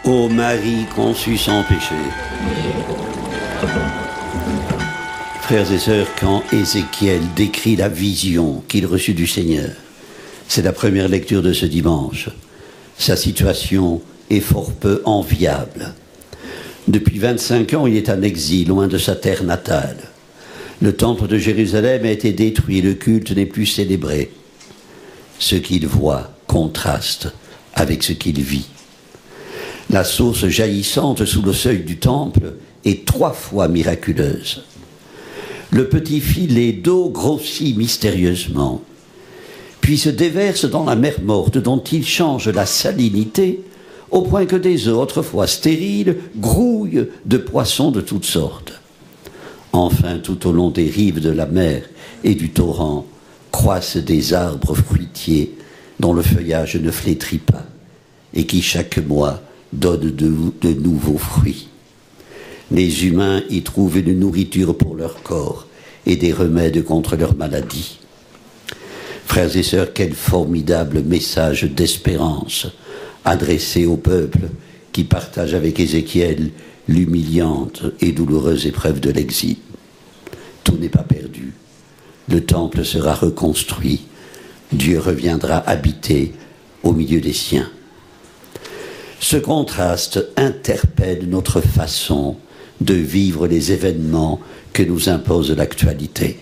Ô Marie conçue sans péché. Frères et sœurs, quand Ézéchiel décrit la vision qu'il reçut du Seigneur, c'est la première lecture de ce dimanche. Sa situation est fort peu enviable. Depuis 25 ans, il est en exil, loin de sa terre natale. Le temple de Jérusalem a été détruit, le culte n'est plus célébré. Ce qu'il voit contraste avec ce qu'il vit. La source jaillissante sous le seuil du temple est 3 fois miraculeuse. Le petit filet d'eau grossit mystérieusement, puis se déverse dans la mer morte dont il change la salinité au point que des eaux autrefois stériles grouillent de poissons de toutes sortes. Enfin, tout au long des rives de la mer et du torrent croissent des arbres fruitiers dont le feuillage ne flétrit pas et qui chaque mois donnent de nouveaux fruits. Les humains y trouvent une nourriture pour leur corps et des remèdes contre leurs maladies. Frères et sœurs, quel formidable message d'espérance adressé au peuple qui partage avec Ézéchiel l'humiliante et douloureuse épreuve de l'exil. Tout n'est pas perdu. Le temple sera reconstruit. Dieu reviendra habiter au milieu des siens. Ce contraste interpelle notre façon de vivre les événements que nous impose l'actualité.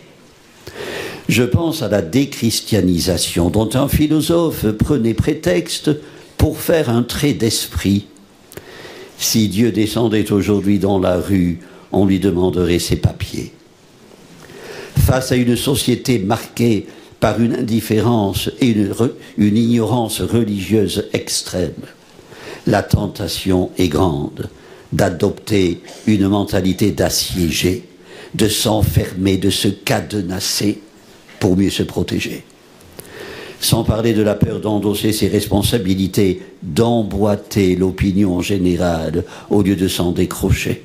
Je pense à la déchristianisation dont un philosophe prenait prétexte pour faire un trait d'esprit. Si Dieu descendait aujourd'hui dans la rue, on lui demanderait ses papiers. Face à une société marquée par une indifférence et une ignorance religieuse extrême, la tentation est grande d'adopter une mentalité d'assiégé, de s'enfermer, de se cadenasser pour mieux se protéger. Sans parler de la peur d'endosser ses responsabilités, d'emboîter l'opinion générale au lieu de s'en décrocher.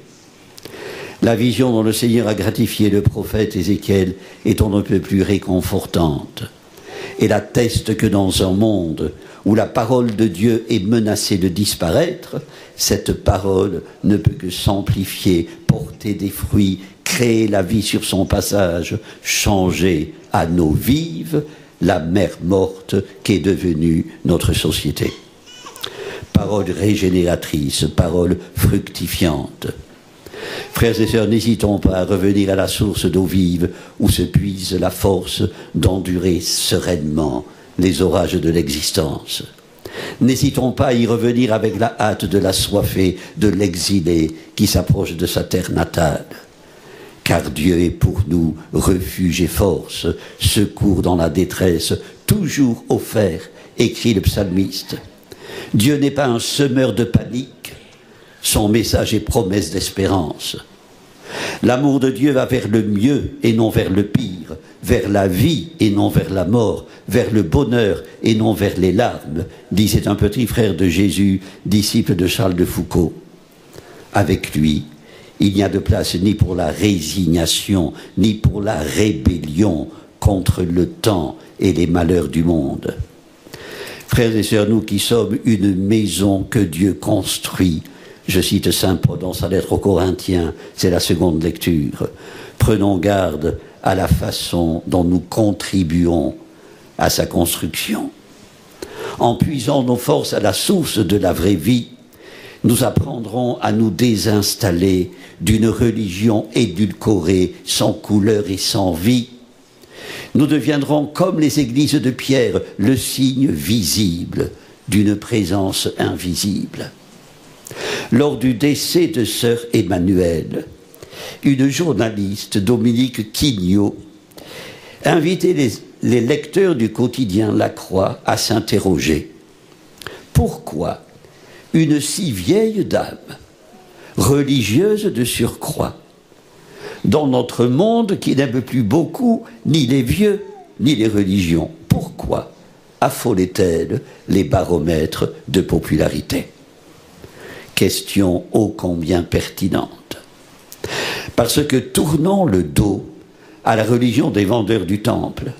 La vision dont le Seigneur a gratifié le prophète Ézéchiel est on ne peut plus réconfortante. Elle atteste que dans un monde où la parole de Dieu est menacée de disparaître, cette parole ne peut que s'amplifier, porter des fruits, créer la vie sur son passage, changer à nos vives la mer morte qu'est devenue notre société. Parole régénératrice, parole fructifiante. Frères et sœurs, n'hésitons pas à revenir à la source d'eau vive où se puise la force d'endurer sereinement les orages de l'existence. N'hésitons pas à y revenir avec la hâte de l'assoiffé, de l'exilé qui s'approche de sa terre natale. Car Dieu est pour nous refuge et force, secours dans la détresse, toujours offert, écrit le psalmiste. Dieu n'est pas un semeur de panique, son message est promesse d'espérance. L'amour de Dieu va vers le mieux et non vers le pire, vers la vie et non vers la mort, vers le bonheur et non vers les larmes, disait un petit frère de Jésus, disciple de Charles de Foucault. Avec lui, il n'y a de place ni pour la résignation, ni pour la rébellion contre le temps et les malheurs du monde. Frères et sœurs, nous qui sommes une maison que Dieu construit, je cite saint Paul dans sa lettre aux Corinthiens, c'est la seconde lecture. Prenons garde à la façon dont nous contribuons à sa construction. En puisant nos forces à la source de la vraie vie, nous apprendrons à nous désinstaller d'une religion édulcorée, sans couleur et sans vie. Nous deviendrons comme les églises de Pierre, le signe visible d'une présence invisible. Lors du décès de sœur Emmanuelle, une journaliste, Dominique Quignot, invitait les lecteurs du quotidien La Croix à s'interroger. Pourquoi une si vieille dame, religieuse de surcroît, dans notre monde qui n'aime plus beaucoup ni les vieux ni les religions, pourquoi affolait-elle les baromètres de popularité? Question ô combien pertinente. Parce que tournant le dos à la religion des vendeurs du temple,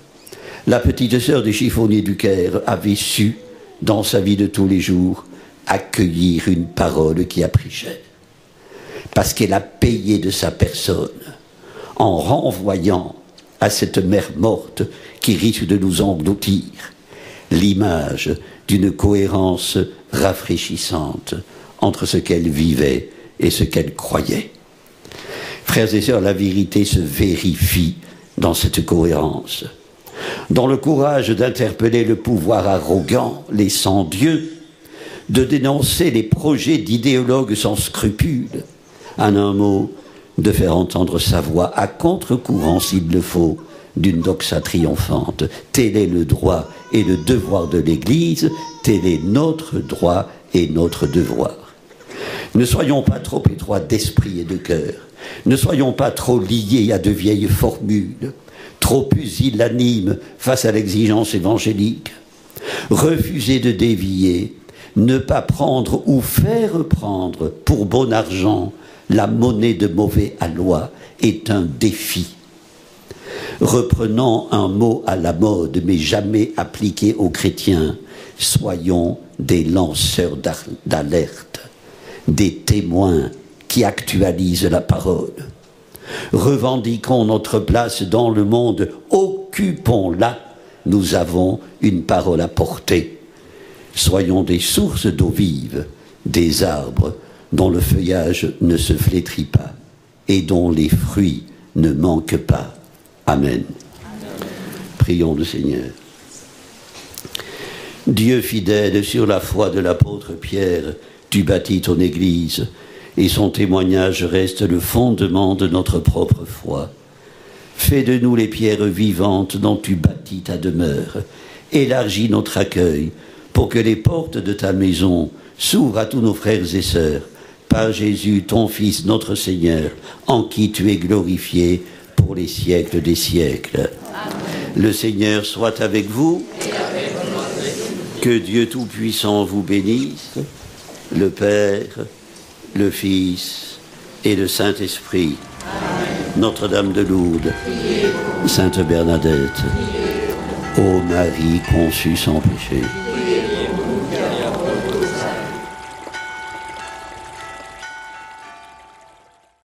la petite sœur du chiffonnier du Caire avait su, dans sa vie de tous les jours, accueillir une parole qui a pris cher. Parce qu'elle a payé de sa personne, en renvoyant à cette mer morte qui risque de nous engloutir l'image d'une cohérence rafraîchissante entre ce qu'elle vivait et ce qu'elle croyait. Frères et sœurs, la vérité se vérifie dans cette cohérence. Dans le courage d'interpeller le pouvoir arrogant, les sans-dieux, de dénoncer les projets d'idéologues sans scrupules, en un mot, de faire entendre sa voix à contre-courant, s'il le faut, d'une doxa triomphante. Tel est le droit et le devoir de l'Église, tel est notre droit et notre devoir. Ne soyons pas trop étroits d'esprit et de cœur, ne soyons pas trop liés à de vieilles formules, trop pusillanimes face à l'exigence évangélique. Refuser de dévier, ne pas prendre ou faire prendre pour bon argent la monnaie de mauvais aloi est un défi. Reprenant un mot à la mode, mais jamais appliqué aux chrétiens, soyons des lanceurs d'alerte, des témoins qui actualisent la parole. Revendiquons notre place dans le monde, occupons-la, nous avons une parole à porter. Soyons des sources d'eau vive, des arbres dont le feuillage ne se flétrit pas et dont les fruits ne manquent pas. Amen. Prions le Seigneur. Dieu fidèle, sur la foi de l'apôtre Pierre, tu bâtis ton Église, et son témoignage reste le fondement de notre propre foi. Fais de nous les pierres vivantes dont tu bâtis ta demeure. Élargis notre accueil, pour que les portes de ta maison s'ouvrent à tous nos frères et sœurs, par Jésus, ton Fils, notre Seigneur, en qui tu es glorifié pour les siècles des siècles. Amen. Le Seigneur soit avec vous. Et avec votre esprit. Que Dieu Tout-Puissant vous bénisse, le Père, le Fils et le Saint-Esprit. Notre-Dame de Lourdes, Sainte Bernadette, ô Marie conçue sans péché,